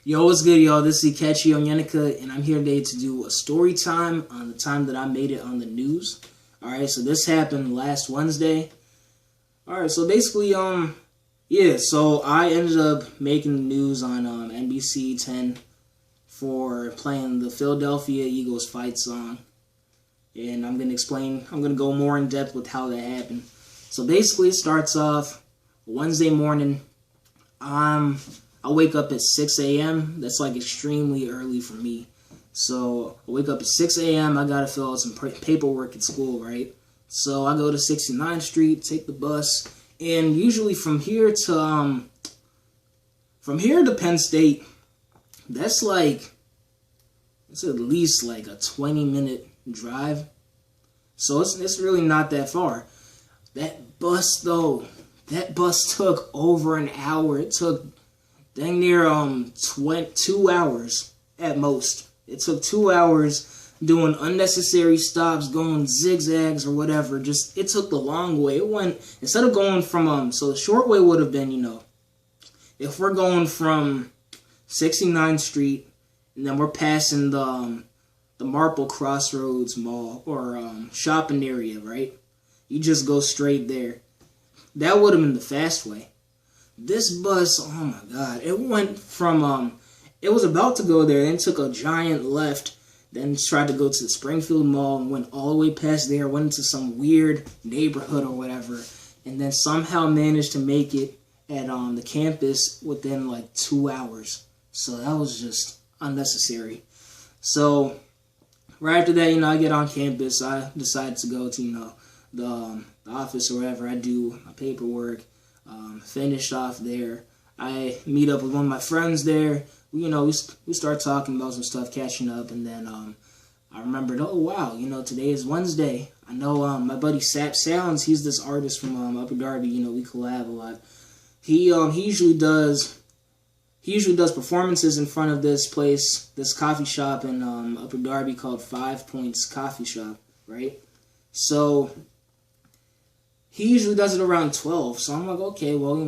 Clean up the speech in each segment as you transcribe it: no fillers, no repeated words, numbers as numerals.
Yo, what's good, y'all? This is Ikechi, Onyenaka, and I'm here today to do a story time on the time that I made it on the news. Alright, so this happened last Wednesday. Alright, so basically, so I ended up making the news on NBC10 for playing the Philadelphia Eagles fight song. And I'm going to go more in depth with how that happened. So basically, it starts off Wednesday morning. I wake up at 6 a.m. That's like extremely early for me. So I wake up at 6 a.m. I gotta fill out some paperwork at school, right? So I go to 69th Street, take the bus, and usually from here to Penn State, it's at least like a 20-minute drive. So it's really not that far. That bus took over an hour. It took dang near 2 hours at most. It took 2 hours doing unnecessary stops, going zigzags or whatever. It took the long way. It went, instead of going from so the short way would have been, if we're going from 69th Street and then we're passing the Marple Crossroads Mall or shopping area, right? You just go straight there. That would have been the fast way. This bus, oh my god, it went from, it was about to go there, then took a giant left, then tried to go to the Springfield Mall and went all the way past there, went into some weird neighborhood or whatever, and then somehow managed to make it at the campus within like 2 hours. So that was just unnecessary. So right after that, I get on campus. I decided to go to, the office or wherever. I do my paperwork. Finished off there. I meet up with one of my friends there. We start talking about some stuff, catching up, and then I remembered, oh wow, today is Wednesday. I know my buddy Sap Sounds. He's this artist from Upper Darby. We collab a lot. He usually does performances in front of this place, this coffee shop in Upper Darby called 5 Points Coffee Shop, right? So he usually does it around 12, so I'm like, okay, well,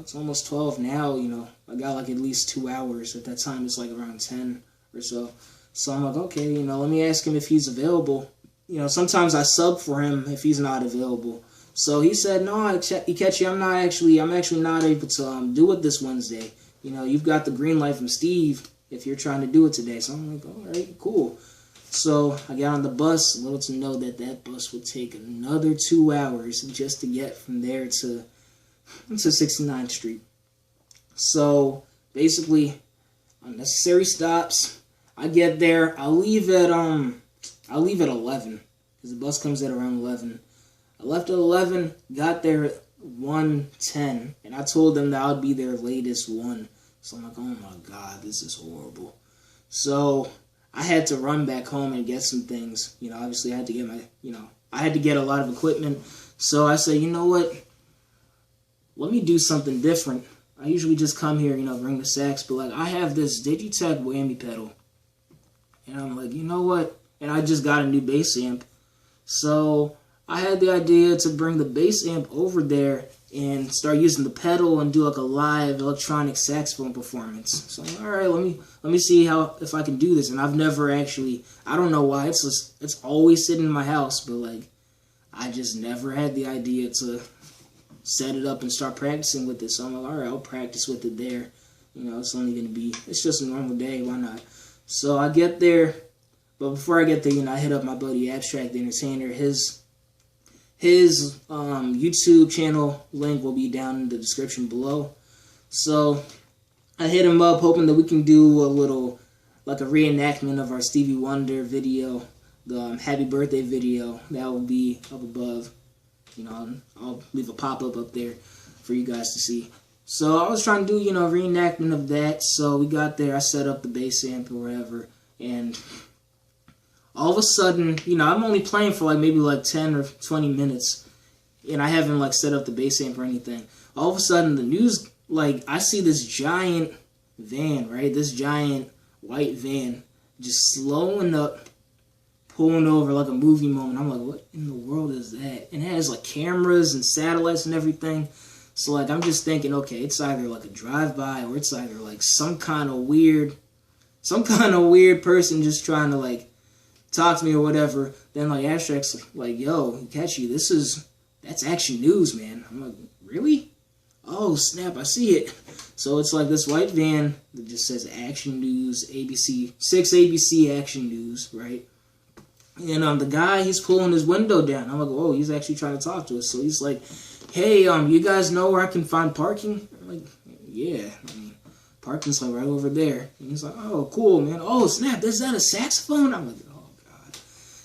it's almost 12 now, I got like at least 2 hours. At that time, it's like around 10 or so. So I'm like, okay, let me ask him if he's available. Sometimes I sub for him if he's not available. So he said, no, Ikechi, I'm actually not able to do it this Wednesday. You've got the green light from Steve if you're trying to do it today. So I'm like, all right, cool. So I got on the bus, little to know that bus would take another 2 hours just to get from there to 69th Street. So basically, unnecessary stops. I get there. I leave at 11 because the bus comes at around 11. I left at 11, got there at 1:10, and I told them that I would be there latest 1. So I'm like, oh my god, this is horrible. So I had to run back home and get some things. Obviously I had to get I had to get a lot of equipment. So I said, you know what? Let me do something different. I usually just come here, bring the sax, but I have this Digitech whammy pedal. And I'm like, you know what? And I just got a new bass amp. So I had the idea to bring the bass amp over there and start using the pedal and do like a live electronic saxophone performance. So I'm like, all right, let me see if I can do this. And I've never actually, I don't know why, it's always sitting in my house, but I just never had the idea to set it up and start practicing with it. So I'm like, all right, I'll practice with it there. It's just a normal day, why not? So I get there, but before I get there, I hit up my buddy Abstract the Entertainer. His YouTube channel link will be down in the description below. So I hit him up hoping that we can do a little, a reenactment of our Stevie Wonder video, the Happy Birthday video. That will be up above. I'll leave a pop-up up there for you guys to see. So I was trying to do, a reenactment of that. So we got there, I set up the bass amp or whatever, and all of a sudden, I'm only playing for maybe 10 or 20 minutes, and I haven't set up the bass amp or anything. All of a sudden, the news, I see this giant van, right? This giant white van just slowing up, pulling over like a movie moment. I'm like, what in the world is that? And it has cameras and satellites and everything. So like I'm just thinking, okay, it's either like a drive-by or it's either like some kind of weird person just trying to like talk to me or whatever. Then like Abstract's like, yo, Ikechi, that's Action News, man. I'm like, really? Oh snap, I see it. So it's like this white van that just says Action News, ABC, 6 ABC Action News, right? And the guy, he's pulling his window down. I'm like, oh, he's actually trying to talk to us. So he's like, hey, you guys know where I can find parking? I'm like, yeah, I mean, parking's like right over there. And he's like, oh, cool, man. Oh, snap, is that a saxophone? I'm like, oh, God.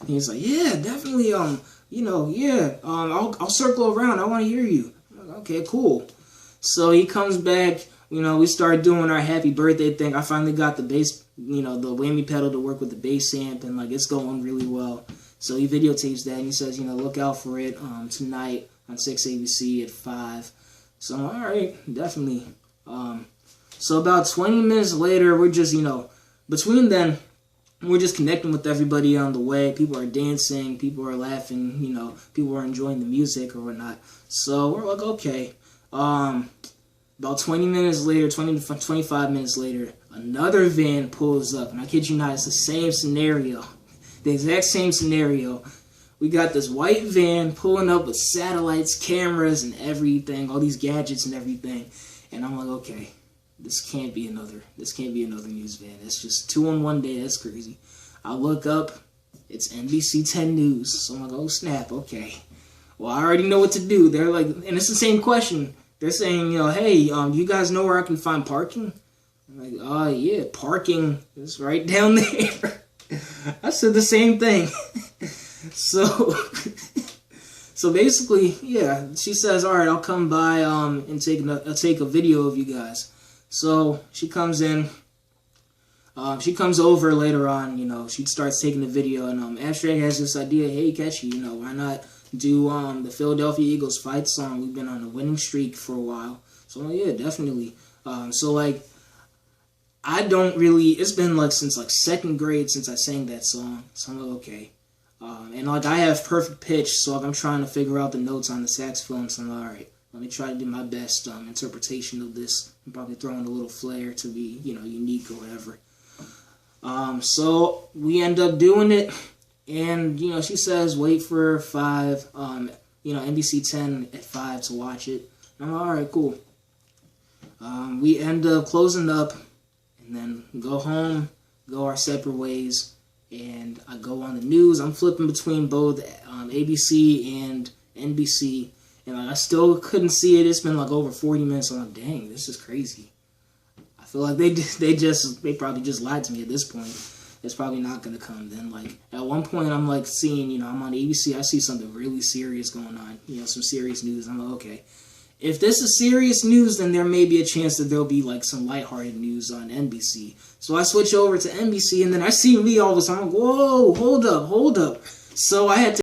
And he's like, yeah, definitely, yeah, I'll circle around. I want to hear you. I'm like, okay, cool. So he comes back, we started doing our happy birthday thing. I finally got the bass, the whammy pedal to work with the bass amp, and like it's going really well. So he videotapes that and he says, look out for it tonight on 6 ABC at 5. So I'm like, all right, definitely. So about 20 minutes later, we're just, between then, we're just connecting with everybody on the way. People are dancing, people are laughing, people are enjoying the music or whatnot. So we're like, okay. About 20 minutes later, 20 to 25 minutes later, another van pulls up. And I kid you not, it's the same scenario. The exact same scenario. We got this white van pulling up with satellites, cameras, and everything, all these gadgets and everything. And I'm like, okay, this can't be another news van. It's just 2 in one day. That's crazy. I look up, it's NBC10 News. So I'm like, oh snap, okay. Well, I already know what to do. They're like, and it's the same question. They're saying, hey, you guys know where I can find parking? I'm like, yeah, parking is right down there. I said the same thing. So basically, yeah, she says, all right, I'll come by and take a video of you guys. So she comes in. She comes over later on, she starts taking the video, and Abstract has this idea, hey, Ikechi, why not do the Philadelphia Eagles fight song? We've been on a winning streak for a while. So I'm like, yeah, definitely. So like, it's been like since like 2nd grade since I sang that song. So I'm like, okay. And like I have perfect pitch, so like I'm trying to figure out the notes on the saxophone. So I'm like, all right, let me try to do my best interpretation of this. I'm probably throwing a little flair to be, unique or whatever. So we end up doing it. And, she says, wait for 5, NBC10 at 5 to watch it. And I'm like, all right, cool. We end up closing up and then go home, go our separate ways. And I go on the news. I'm flipping between both ABC and NBC. And I still couldn't see it. It's been like over 40 minutes. I'm like, dang, this is crazy. I feel like they probably just lied to me at this point. It's probably not going to come. Then, like, at one point, I'm, like, seeing, I'm on ABC. I see something really serious going on, some serious news. I'm like, okay. If this is serious news, then there may be a chance that there'll be, like, some lighthearted news on NBC. So I switch over to NBC, and then I see me all of a sudden. I'm like, whoa, hold up. So I had to